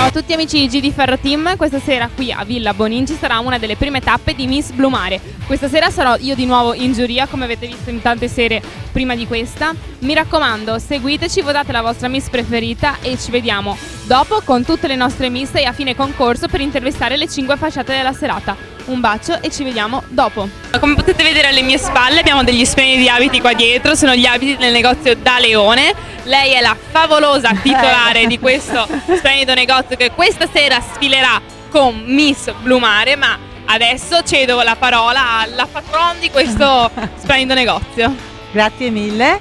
a tutti amici di GD Ferro Team, questa sera qui a Villa Bonin ci sarà una delle prime tappe di Miss Blu Mare. Questa sera sarò io di nuovo in giuria, come avete visto in tante sere prima di questa. Mi raccomando, seguiteci, votate la vostra Miss preferita e ci vediamo dopo con tutte le nostre Miss e a fine concorso per intervistare le 5 fasciate della serata. Un bacio e ci vediamo dopo. Come potete vedere alle mie spalle abbiamo degli splendidi abiti qua dietro, sono gli abiti del negozio Da Leone. Lei è la favolosa titolare di questo splendido negozio che questa sera sfilerà con Miss Blu Mare, ma adesso cedo la parola alla patron di questo splendido negozio. Grazie mille,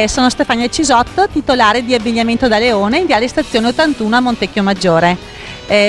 sono Stefania Cisotto, titolare di Abbigliamento Da Leone in Viale Stazione 81 a Montecchio Maggiore.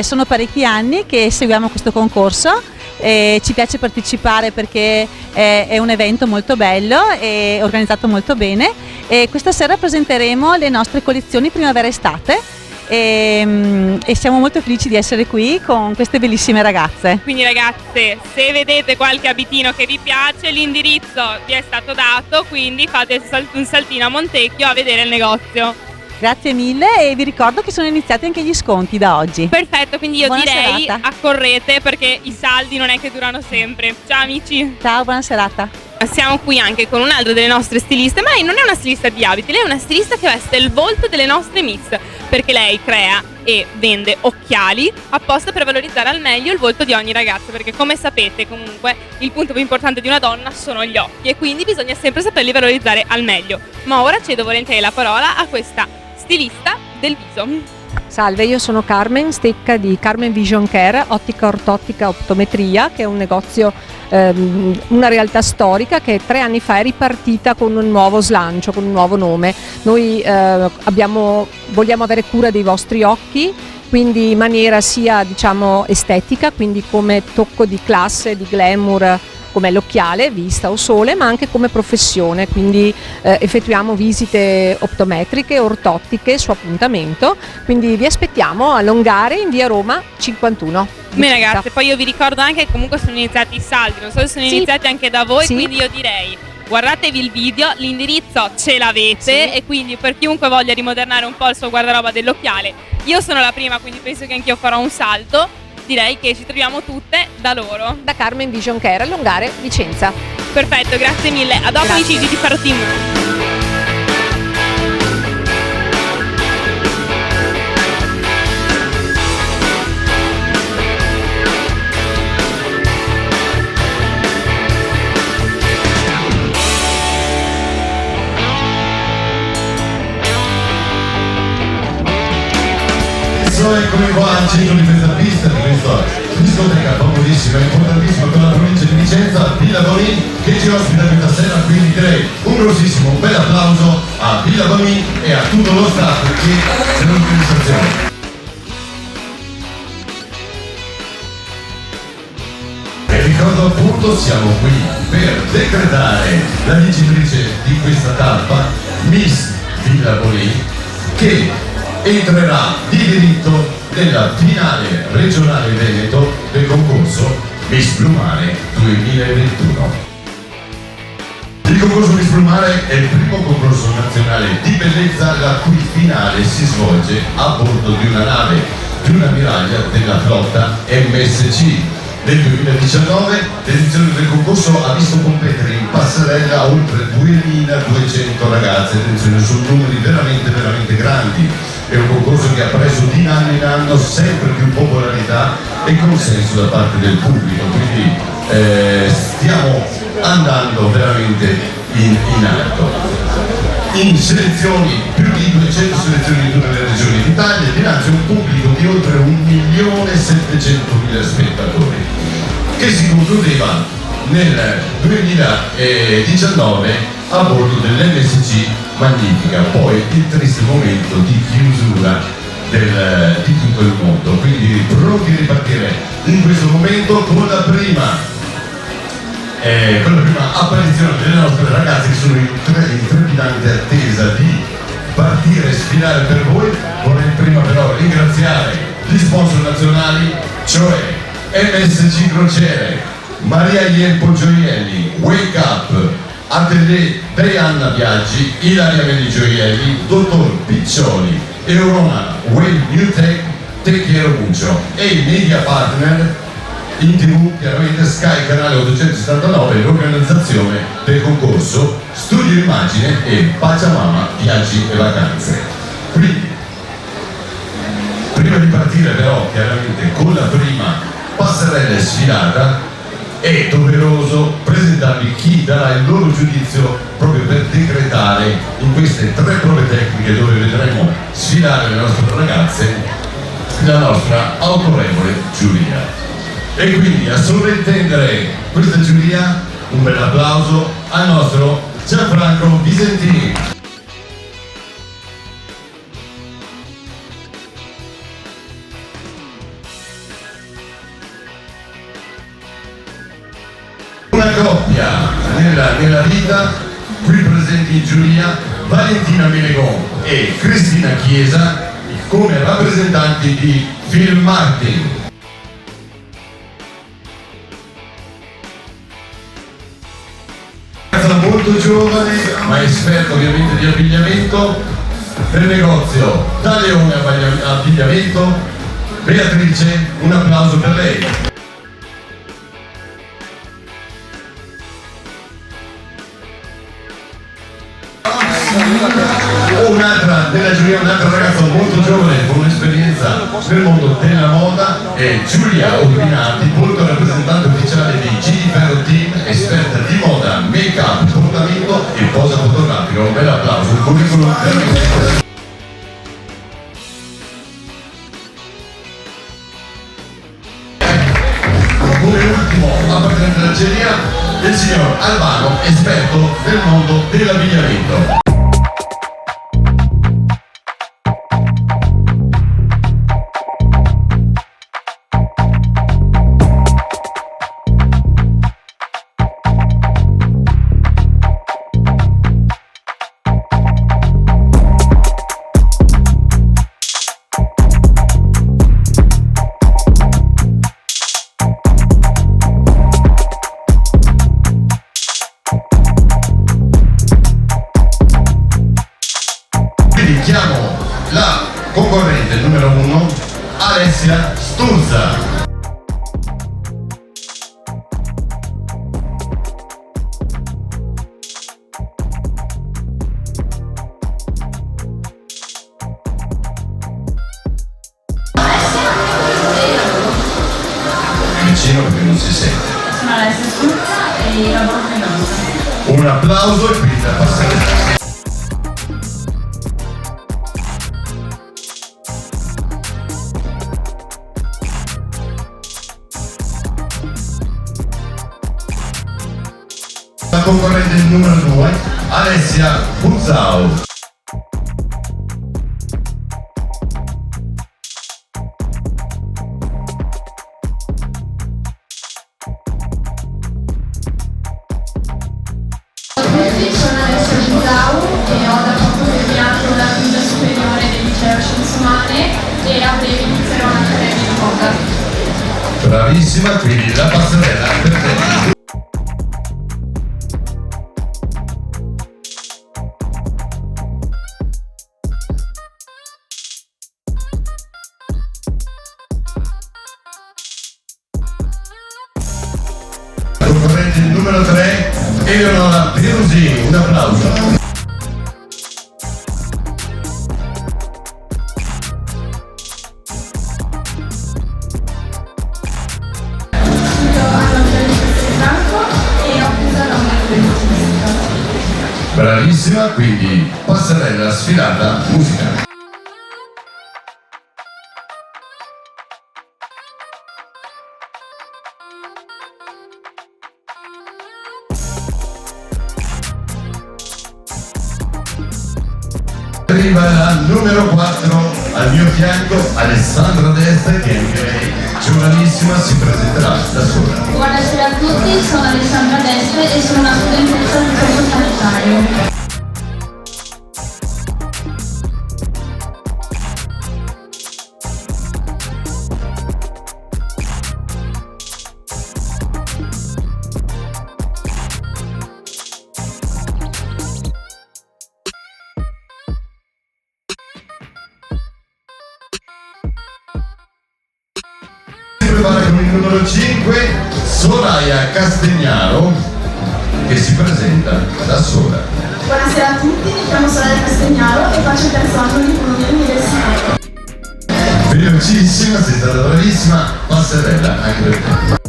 Sono parecchi anni che seguiamo questo concorso. Ci piace partecipare perché è un evento molto bello e organizzato molto bene, e questa sera presenteremo le nostre collezioni primavera-estate e siamo molto felici di essere qui con queste bellissime ragazze. Quindi ragazze, se vedete qualche abitino che vi piace, l'indirizzo vi è stato dato, quindi fate un saltino a Montecchio a vedere il negozio. Grazie mille e vi ricordo che sono iniziati anche gli sconti da oggi. Perfetto, quindi io Buona direi serata. Accorrete perché i saldi non è che durano sempre. Ciao amici! Ciao, buona serata. Siamo qui anche con un'altra delle nostre stiliste, ma lei non è una stilista di abiti, lei è una stilista che veste il volto delle nostre Miss, perché lei crea e vende occhiali apposta per valorizzare al meglio il volto di ogni ragazza, perché come sapete comunque il punto più importante di una donna sono gli occhi e quindi bisogna sempre saperli valorizzare al meglio. Ma ora cedo volentieri la parola a questa stilista del viso. Salve, io sono Carmen Stecca di Carmen Vision Care, ottica ortottica optometria, che è un negozio, una realtà storica che 3 anni fa è ripartita con un nuovo slancio, con un nuovo nome. Noi vogliamo avere cura dei vostri occhi, quindi in maniera sia diciamo estetica, quindi come tocco di classe, di glamour, come l'occhiale, vista o sole, ma anche come professione, quindi effettuiamo visite optometriche, ortottiche su appuntamento, quindi vi aspettiamo a Longare in via Roma 51. Bene ragazze, poi io vi ricordo anche che comunque sono iniziati i saldi, non so se sono iniziati anche da voi, Sì. quindi io direi guardatevi il video, l'indirizzo ce l'avete e quindi per chiunque voglia rimodernare un po' il suo guardaroba dell'occhiale, io sono la prima, quindi penso che anch'io farò un salto. Direi che ci troviamo tutte da loro. Da Carmen Vision Care a Longare, Vicenza. Perfetto, grazie mille. A dopo amici di Ferro Team. Eccomi qua al centro di questa pista, di questa discoteca famosissima e importantissima per la provincia di Vicenza, Villa Bonin, che ci ospita questa sera, quindi direi un grossissimo, un bel applauso a Villa Bonin e a tutto lo staff che è l'organizzazione. E ricordo appunto, siamo qui per decretare la vincitrice di questa tappa, Miss Villa Bonin, che entrerà di diritto nella finale regionale Veneto del concorso Miss Blu Mare 2021. Il concorso Miss Blu Mare è il primo concorso nazionale di bellezza la cui finale si svolge a bordo di una nave di una miraglia della flotta MSC. Nel 2019 l'edizione del concorso ha visto competere in passerella oltre 2200 ragazze, attenzione, sono numeri veramente grandi. È un concorso che ha preso di anno in anno sempre più popolarità e consenso da parte del pubblico, quindi stiamo andando veramente in alto. In selezioni, più di 200 selezioni in tutte le regioni d'Italia, dinanzi a un pubblico di oltre 1.700.000 spettatori, che si concludeva nel 2019 a bordo dell'MSC Magnifica, poi il triste momento di chiusura di tutto il mondo. Quindi pronti a ripartire in questo momento con la prima apparizione delle nostre ragazze che sono in trepidante attesa di partire e sfilare per voi. Vorrei prima però ringraziare gli sponsor nazionali, cioè MSC Crociere, Maria Iempo Gioielli, Wake Up, Atelier Deianna Viaggi, Ilaria Meli Gioielli, Dottor Piccioli, Eurona, Well New Tech Te Quiero Mucho, e il media partner in TV, chiaramente Sky Canale 879, l'organizzazione del concorso Studio Immagine e Pachamama Viaggi e Vacanze. Quindi, prima di partire però chiaramente con la prima passerella sfilata, è doveroso presentarvi chi darà il loro giudizio proprio per decretare in queste 3 prove tecniche dove vedremo sfilare le nostre ragazze la nostra autorevole giuria. E quindi a sovrintendere questa giuria un bel applauso al nostro Gianfranco Visentini. Una coppia nella vita, qui presenti in giuria Valentina Menegon e Cristina Chiesa come rappresentanti di Phil Martin. Molto giovane ma esperto ovviamente di abbigliamento del negozio Da Leone Abbigliamento. Beatrice, un applauso per lei. Un'altra della giuria, un'altra ragazza molto giovane con un'esperienza nel mondo della moda è Giulia Urbinati, volto rappresentante ufficiale di Gigi Ferro Team, esperta di moda, make up, portamento e posa fotografica. Un bel applauso, il curriculum veramente. Come ultimo appartenente all'Algeria il signor Albano, esperto del mondo dell'abbigliamento. Chiamo la concorrente numero 1, Alessia Sturza. Vicino perché non si sente. Sono Alessia Sturza e lavoro con Mendoza. Un applauso e quindi la passerella. La concorrente numero 2, Alessia Buzzau. Sono Alessia Buzzau e ho da poco terminato la quinta superiore del liceo Scienze Umane e a breve inizierò un'accademia di moda. Bravissima, quindi la passerella per te. Concorrente numero 3, Eleonora Perusini, un applauso. Bravissima, quindi passerella sfilata musicale. Arriva la numero 4, al mio fianco Alessandra Destra, che anche lei, giovanissima, si presenterà da sola. Buonasera a tutti, sono Alessandra Destre e sono una studentessa del corso sanitario. fare con il numero 5, Soraya Castignaro, che si presenta da sola. Buonasera a tutti, mi chiamo Soraya Castignaro e faccio il terzo anno di economia all'università. Velocissima, sei stata bravissima, passerella anche per te.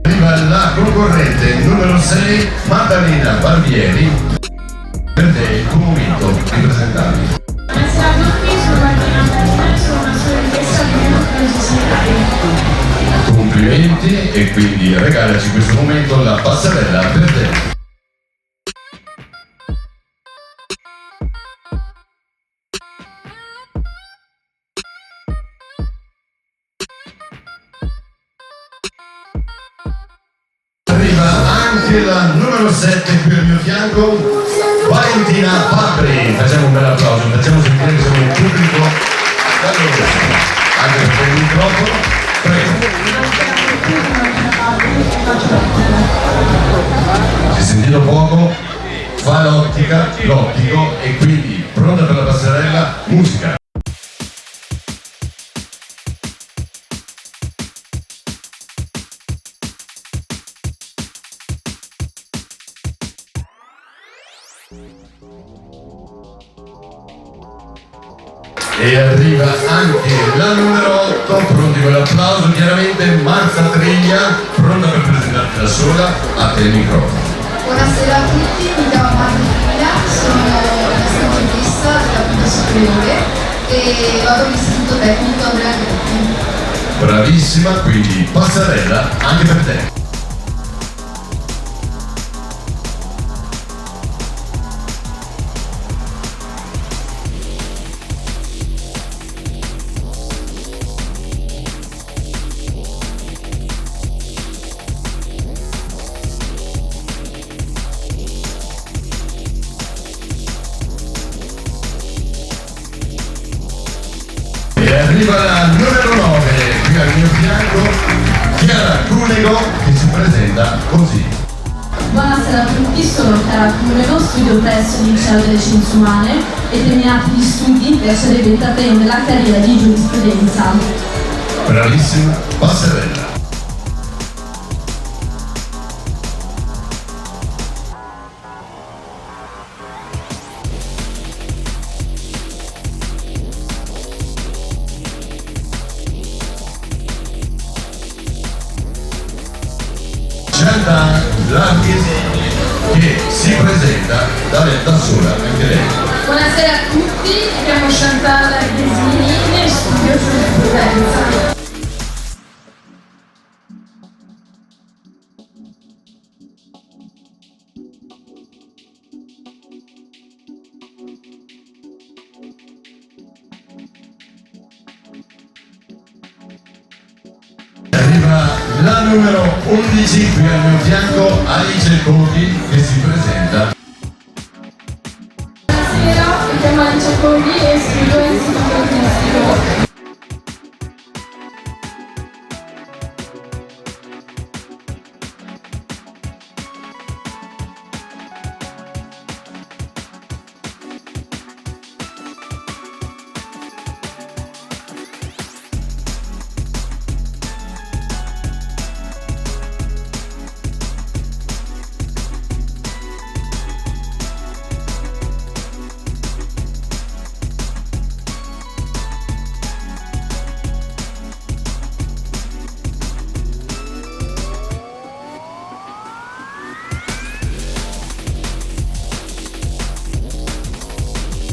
Arriva la concorrente numero 6, Maddalena Barbieri, per te il tuo momento di presentarvi. Buonasera a tutti, sono Martina Berger, sono una studentessa di tecnologie sanitarie. Complimenti e quindi regalaci in questo momento la passerella per te. Arriva anche la numero 7 qui al mio fianco, Valentina Fabri. Facciamo un bel applauso, facciamo sentire che siamo un pubblico caloroso. Anche per il microfono, prego. Si è sentito poco, fa l'ottico e quindi pronta per la passerella, musica. E arriva anche la numero 8, pronti con l'applauso, chiaramente Marta Triglia, pronta per presentarti da sola, a te il microfono. Buonasera a tutti, mi chiamo Marta Triglia, sono una studentessa della quinta superiore e vado all'istituto tecnico Andrea Gretti. Bravissima, quindi passerella anche per te. E arriva la numero 9, qui al mio fianco, Chiara Cunego, che si presenta così. Buonasera a tutti, sono Chiara Cunego, studio presso il Liceo delle Scienze Umane e terminati gli studi mi piacerebbe intraprendere la carriera di giurisprudenza. Bravissima, passerella. Chantal Larghisi, che si presenta da sola anche lei. Buonasera a tutti, mi chiamo Chantal Ghesini e studio giurisprudenza. Arriva la numero 11 qui al mio fianco, Alice Coghi, che si presenta. Buonasera, mi chiamo Alice Coghi e studio all'istituto artistico.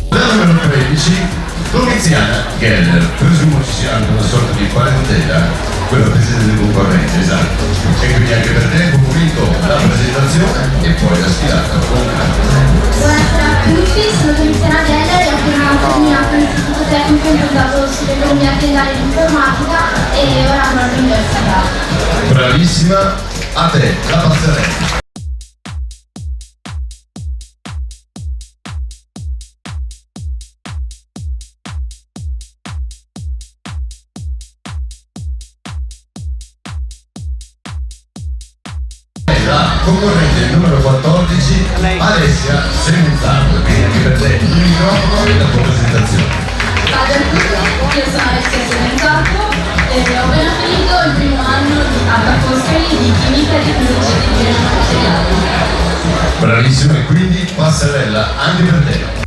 La numero 13, Domiziana Geller, presumo ci sia anche una sorta di parentela, quella presidente del concorrente, esatto. E quindi anche per te un momento la presentazione e poi la sfilata con calma. Buonasera a tutti, sono Domiziana Geller e ho appena terminato l'istituto tecnico improntato sull'economia aziendale e l'informatica e ora andrò all'università. Bravissima, a te la passerella. La concorrente numero 14, classici, Alessia Senzato, quindi anche per te il microfono e la tua presentazione. Salve a tutti, io sono Alessia Senzato e ho appena finito il primo anno alla Foscari di Chimica e Tecnologia di Ingegneria Materiale. Bravissimo, e quindi passerella anche per te.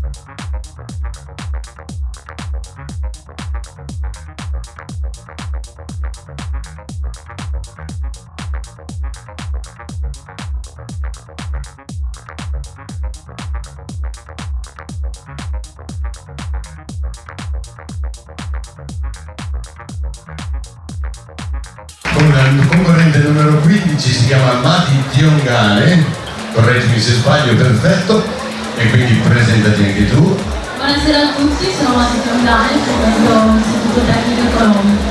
Con il concorrente numero 15 si chiama Mati Tiongane, correggimi se sbaglio, perfetto, e quindi presentati anche tu. Buonasera a tutti, sono Mati Tiongane, frequento l'Istituto Tecnico Economico.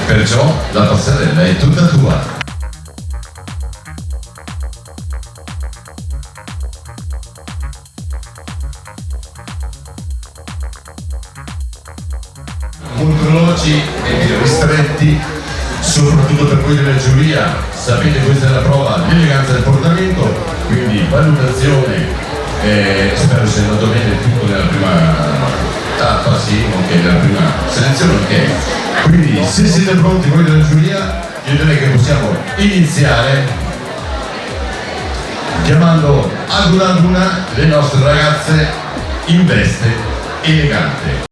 Perciò la passerella è tutta tua. Molto veloci e ristretti, soprattutto per voi della giuria. Sapete, questa è la prova, l'eleganza del portamento, quindi valutazione, spero sia andato bene tutto nella prima tappa, sì, ok, nella prima selezione, ok. Quindi se siete pronti voi della giuria, io direi che possiamo iniziare chiamando ad una le nostre ragazze in veste elegante.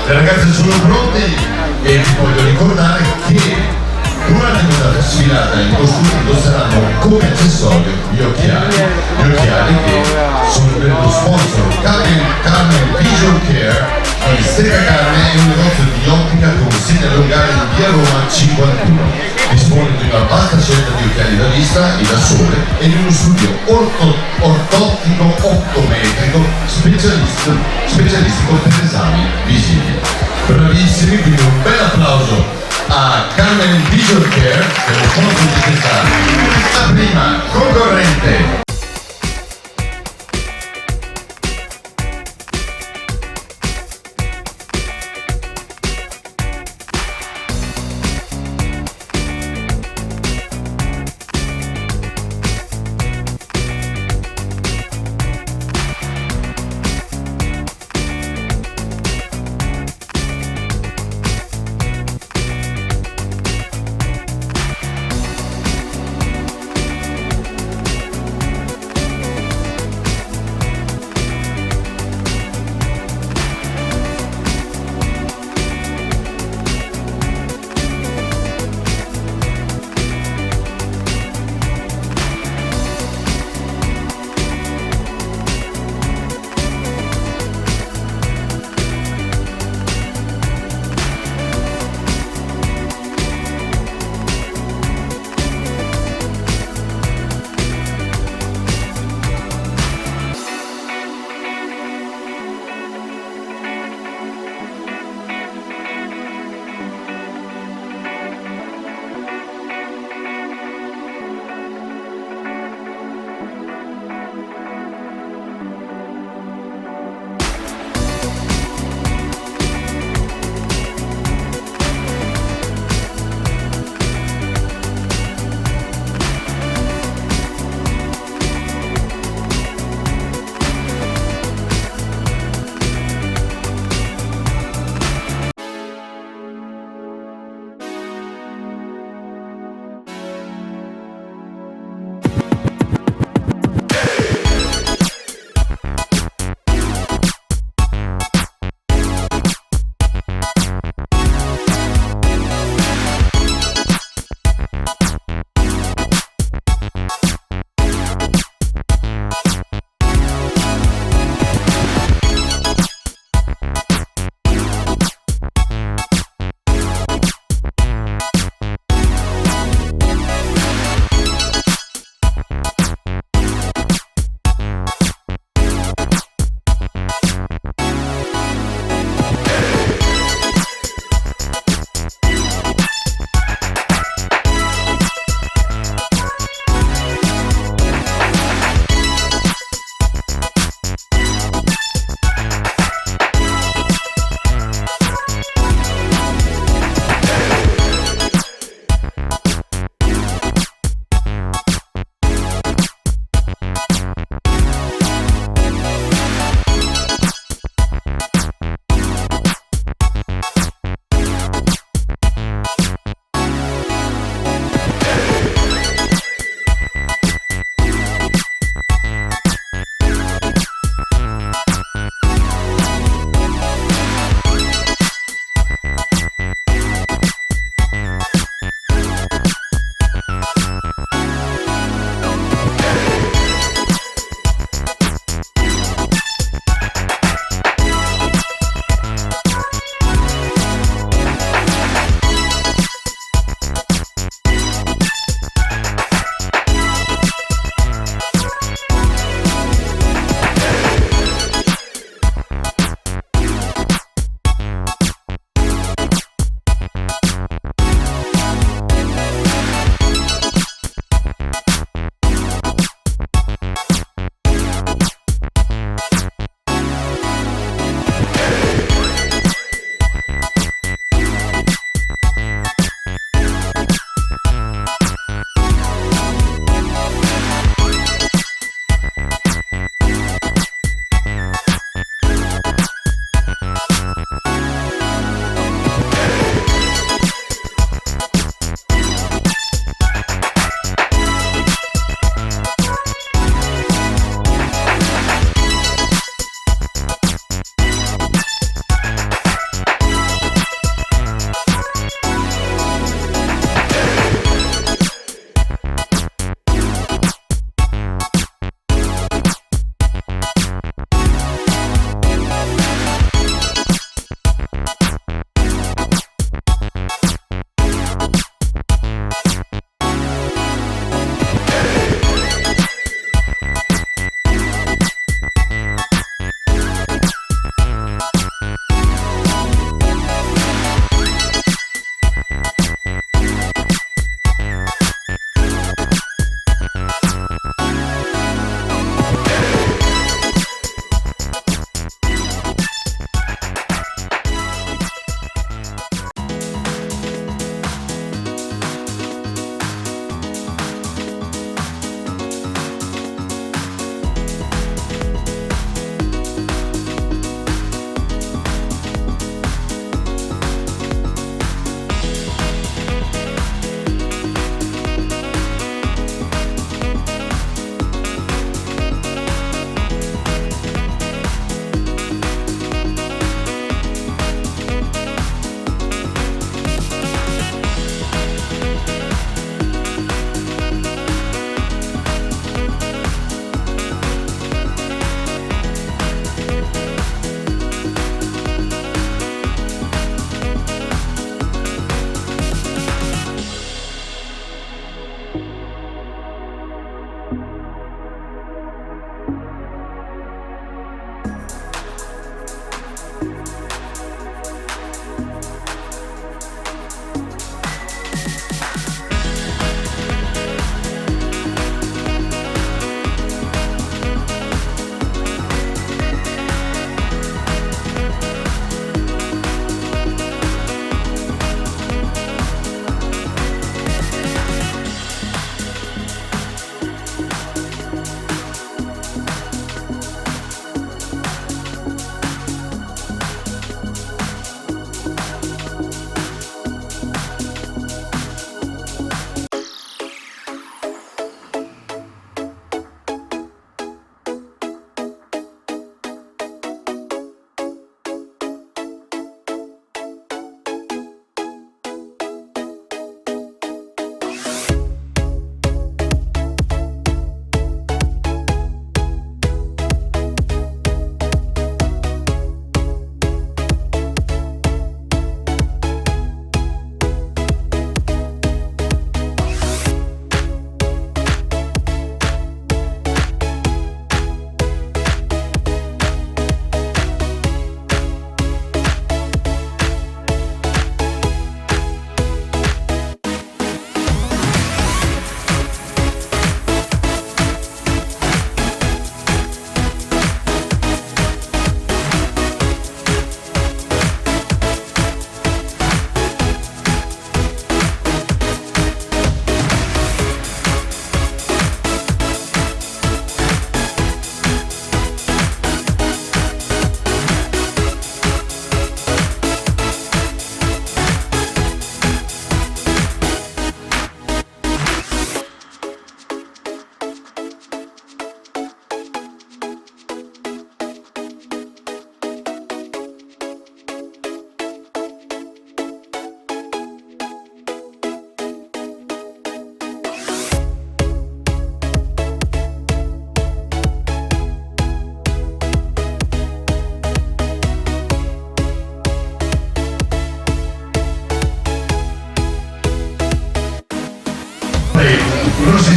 Le ragazze sono pronte e vi voglio ricordare che durante questa sfilata indosseranno come accessorio gli occhiali che sono per lo sponsor Carmen Vision Care. Stecca Carmen è un negozio di ottica con sede locale in via Roma 51. Dispone di una vasta scelta di occhiali da vista e da sole e di uno studio ortottico optometrico specialistico per esami visivi. Bravissimi, quindi un bel applauso a Carmen Vision Care, che è lo sponsor di questa la prima concorrente.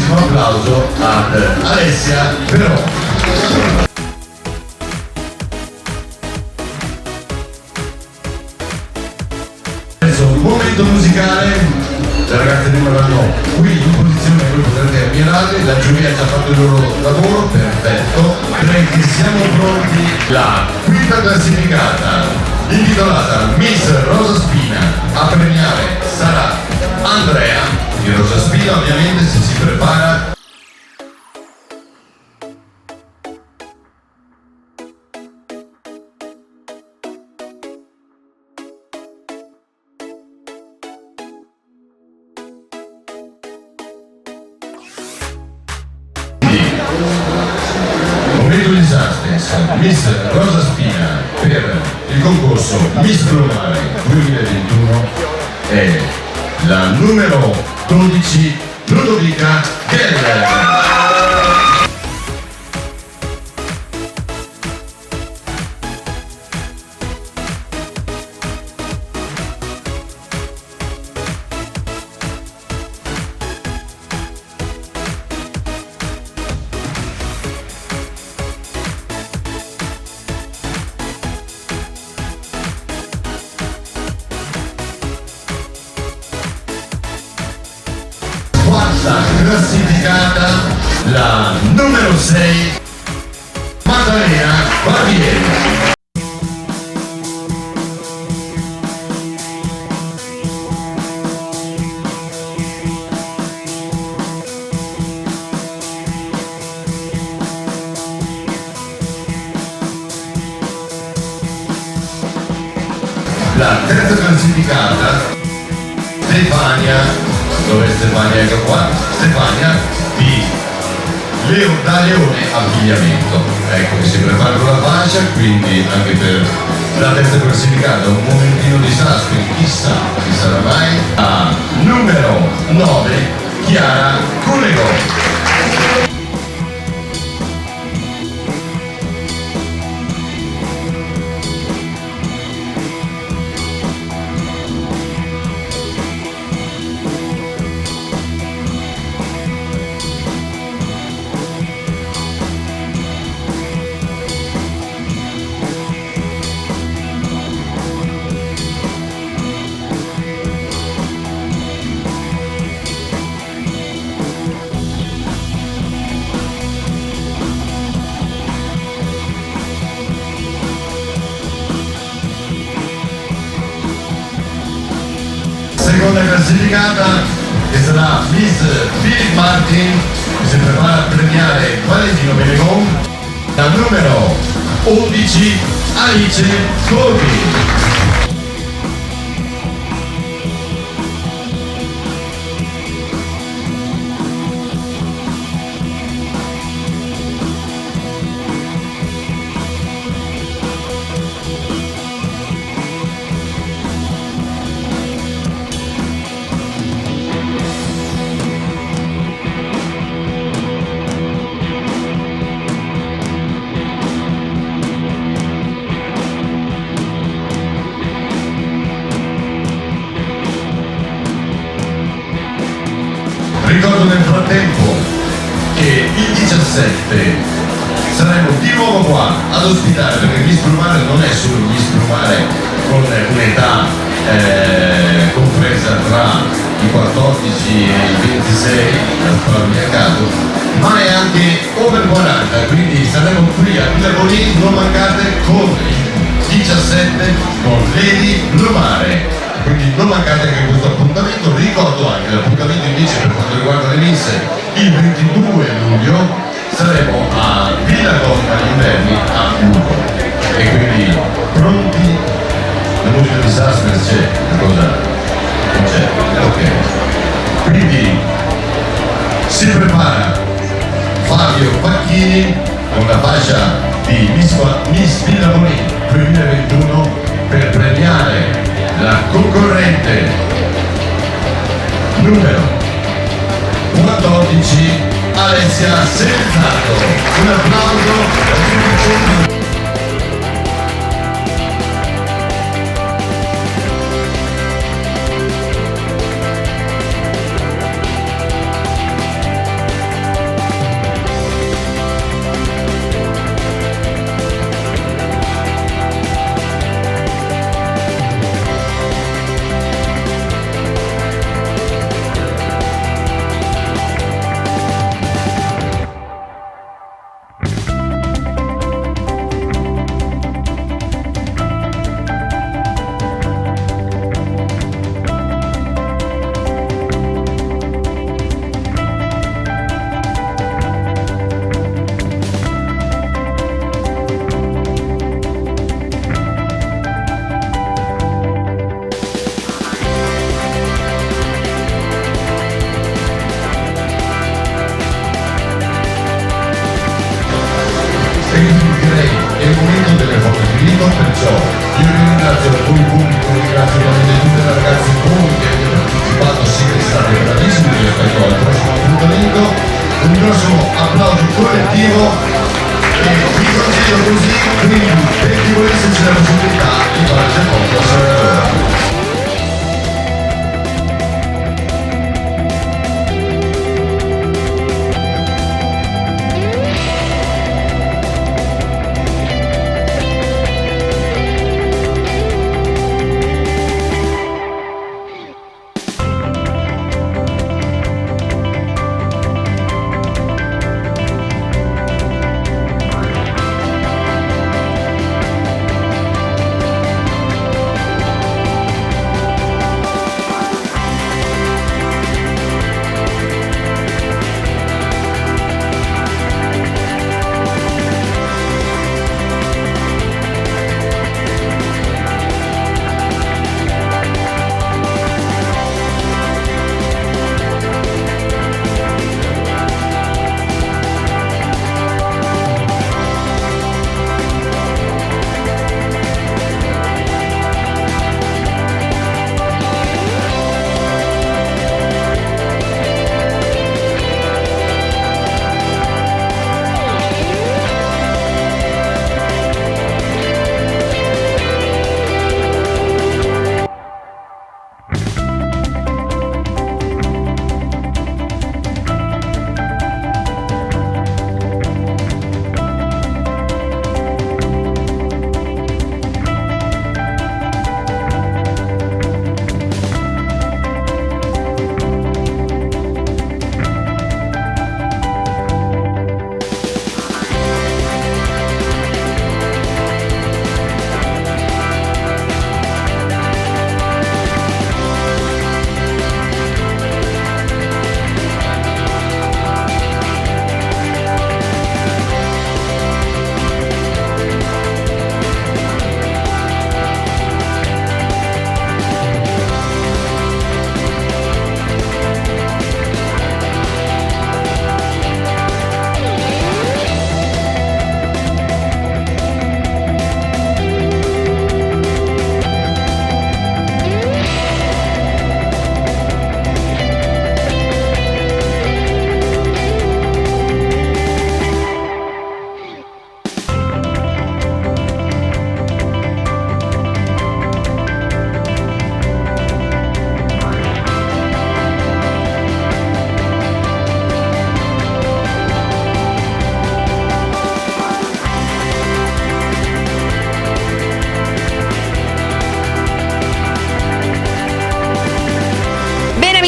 grandissimo applauso ad Alessia Però. Adesso un momento musicale. Le ragazze rimarranno qui in posizione, voi potrete ammirarle, la giuria ha già fatto il loro lavoro, perfetto. Direi che siamo pronti. La quinta classificata, intitolata Miss Rosa Spina, a premiare sarà Andrea di Rosa Spina, ovviamente, se si prepara. Momento di suspense, Miss Rosa Spina per il concorso Miss Plumare 2021 è la numero 12 Ludovica Geller. Quarta classificata, la numero 6 Maddalena Barbieri. La terza classificata Stefania. Dove Stefania? Ecco qua, Stefania di da Leone Abbigliamento. Ecco che si prepara con la fascia, quindi anche per la terza classificata un momentino di suspense, chissà chi sarà mai. A numero 9 Chiara Cunego. Seconda classificata che sarà Miss Philip Martin, che si prepara a premiare Valentino Benegon. La numero 11 Alice Corvi. Ricordo nel frattempo che il 17 saremo di nuovo qua ad ospitare, perché Miss Plumare non è solo Miss Plumare con un'età compresa tra i 14 e i 26, a caso, ma è anche over 40, quindi saremo qui a Villa Bonì, non mancate, con il 17 con Lady Plumare. Quindi non mancate anche questo appuntamento. Ricordo anche l'appuntamento invece per quanto riguarda le Miss, il 22 luglio saremo a Villa Gonna agli Inverni a Lugo, e quindi pronti, la musica di suspense c'è, la cosa non c'è, ok, quindi si prepara Fabio Facchini con la fascia di Miss Villa Bonì 2021 per premiare la concorrente numero 14 Alessia Senzato. Un applauso. Perciò io ringrazio voi pubblico, ringrazio ovviamente tutte le ragazze voi che avete partecipato, siete state bravissimi, vi aspetto al prossimo appuntamento, un grosso applauso collettivo e vi consiglio così, quindi per chi volesse c'è la possibilità di fare il concorso.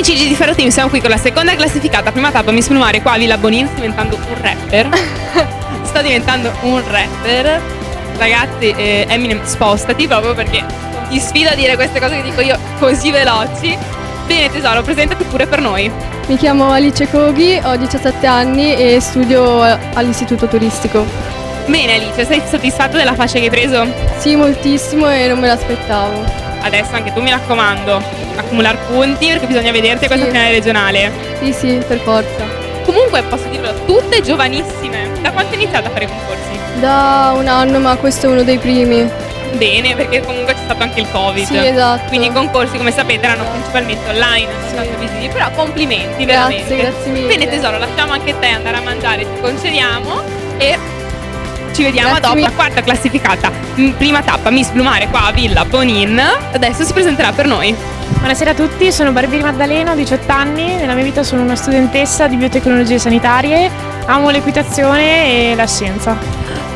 Amici di Ferro Team, siamo qui con la seconda classificata, prima tappa Miss Blumare qua a Villa Bonin, sta diventando un rapper. Sta diventando un rapper. Ragazzi, Eminem, spostati proprio perché ti sfido a dire queste cose che dico io così veloci. Bene tesoro, presentati pure per noi. Mi chiamo Alice Coghi, ho 17 anni e studio all'istituto turistico. Bene Alice, sei soddisfatta della fascia che hai preso? Sì, moltissimo e non me l'aspettavo. Adesso anche tu, mi raccomando, accumulare punti perché bisogna vederti a questa finale regionale. Sì, per forza. Comunque posso dirvelo, tutte giovanissime. Da quanto hai iniziato a fare concorsi? Da un anno, ma questo è uno dei primi. Bene, perché comunque c'è stato anche il Covid. Sì, esatto. Quindi i concorsi, come sapete, erano principalmente online, non tanto visivi, però complimenti, veramente. Grazie mille. Bene tesoro, lasciamo anche te andare a mangiare, ti concediamo e ci vediamo Grazie dopo. mille. La quarta classificata, prima tappa Miss Blumare qua a Villa Bonin, adesso si presenterà per noi. Buonasera a tutti, sono Barbieri Maddalena, ho 18 anni, nella mia vita sono una studentessa di biotecnologie sanitarie, amo l'equitazione e la scienza.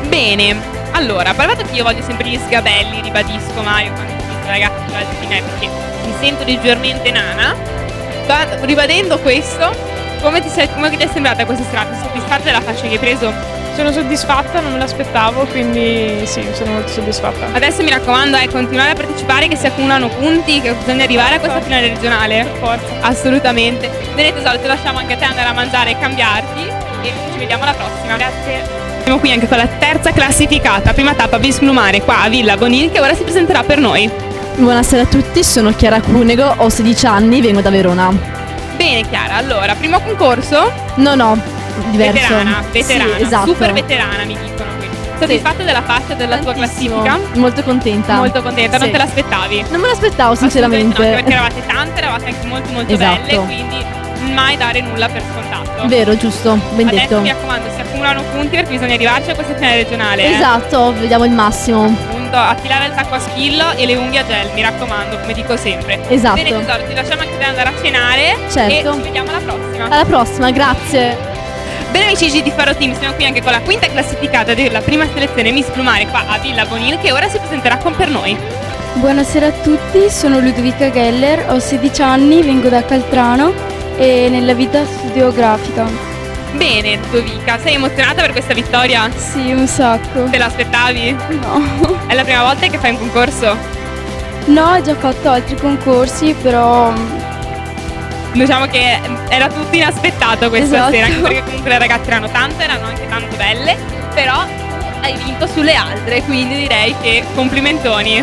Bene, allora, parlato che io voglio sempre gli sgabelli, ribadisco Mario, quando ti dico ragazzi guardate di me perché mi sento leggermente nana, ribadendo questo, come ti è sembrata questa serata? Sei soddisfatta della fascia che hai preso? Sono soddisfatta, non me l'aspettavo, quindi sì, sono molto soddisfatta. Adesso mi raccomando, continuare a partecipare, che si accumulano punti, che bisogna arrivare a questa finale regionale. Per forza. Assolutamente. Bene tesoro, ti lasciamo anche a te andare a mangiare e cambiarti e ci vediamo alla prossima. Grazie. Siamo qui anche con la terza classificata, prima tappa Miss Blumare qua a Villa Bonin, che ora si presenterà per noi. Buonasera a tutti, sono Chiara Cunego, ho 16 anni, vengo da Verona. Bene Chiara, allora, primo concorso? No, diverso. Veterana, Sì, esatto. super veterana mi dicono qui. Soddisfatta della fascia della tua Tantissimo. classifica? Molto contenta. Molto contenta, non Sì. te l'aspettavi? Non me l'aspettavo Assolutamente sinceramente. no, anche perché eravate tante, eravate anche molto Esatto. belle, quindi mai dare nulla per scontato. Vero, giusto, ben Adesso detto. mi raccomando, si accumulano punti perché bisogna arrivarci a questa finale regionale. Esatto, vediamo il massimo. Appunto, affilare il tacco a schillo e le unghie a gel, mi raccomando, come dico sempre. Esatto. Bene tesoro, ti lasciamo anche per andare a cenare Certo. e ci vediamo alla prossima. Alla prossima, grazie. Bene amici di Faro Team, siamo qui anche con la quinta classificata della prima selezione Miss Plumare qua a Villa Bonil, che ora si presenterà con per noi. Buonasera a tutti, sono Ludovica Geller, ho 16 anni, vengo da Caltrano e nella vita studio grafica. Bene Ludovica, sei emozionata per questa vittoria? Sì, un sacco. Te l'aspettavi? No. È la prima volta che fai un concorso? No, ho già fatto altri concorsi, però Diciamo che era tutto inaspettato questa Esatto. sera, anche perché comunque le ragazze erano tante, erano anche tanto belle, però hai vinto sulle altre, quindi direi che complimentoni.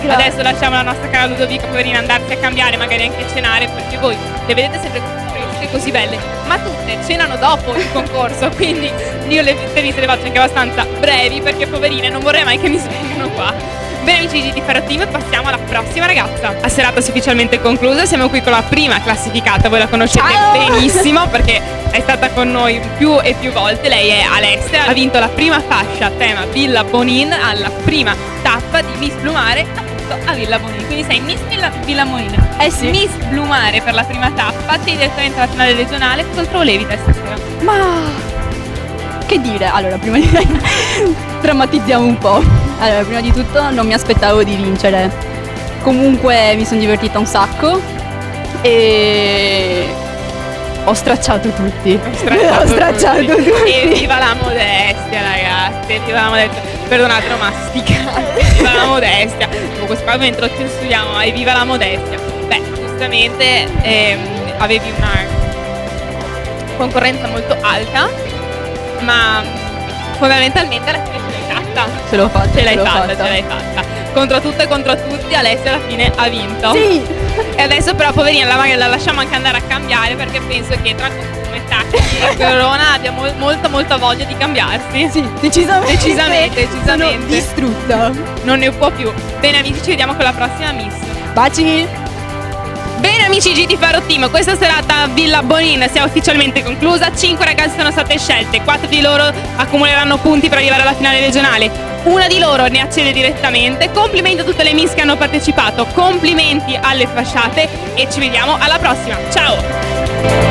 Adesso lasciamo la nostra cara Ludovica poverina andarsi a cambiare, magari anche cenare, perché voi le vedete sempre così fresche, così belle, ma tutte cenano dopo il concorso, quindi io le interviste le faccio anche abbastanza brevi, perché poverine non vorrei mai che mi svengano qua. Bene amici di Faro Team, passiamo alla prossima ragazza. La serata si è ufficialmente conclusa, siamo qui con la prima classificata, voi la conoscete benissimo perché è stata con noi più e più volte. Lei è Alessia, ha vinto la prima fascia a tema Villa Bonin alla prima tappa di Miss Plumare appunto a Villa Bonin. Quindi sei Miss Villa Bonin, Sì. Miss Plumare per la prima tappa, sei direttamente alla finale regionale. Cos'altro volevi te stasera? Ma che dire? Allora, prima di drammatizziamo un po'. Allora, prima di tutto non mi aspettavo di vincere. Comunque mi sono divertita un sacco e ho stracciato tutti. Ho stracciato tutti. E viva la modestia ragazzi, viva la modestia. Perdonate, non masticate, viva la modestia. Questo qua mentre lo censuriamo, e viva la modestia. Beh, giustamente avevi una concorrenza molto alta, ma fondamentalmente alla fine ce l'hai fatta. Ce l'ho fatta. Ce l'hai ce l'ho fatta, ce l'hai fatta. Contro tutto e contro tutti, Alessia alla fine ha vinto. Sì. E adesso però poverina la lasciamo anche andare a cambiare, perché penso che tra costume, tacchi e corona abbia molta voglia di cambiarsi. Sì, decisamente. Decisamente. Sono distrutta. Non ne può più. Bene amici, ci vediamo con la prossima Miss. Baci. Bene amici di Faro Team, questa serata a Villa Bonin si è ufficialmente conclusa. 5 ragazze sono state scelte, 4 di loro accumuleranno punti per arrivare alla finale regionale. Una di loro ne accede direttamente. Complimenti a tutte le Miss che hanno partecipato, complimenti alle fasciate e ci vediamo alla prossima. Ciao!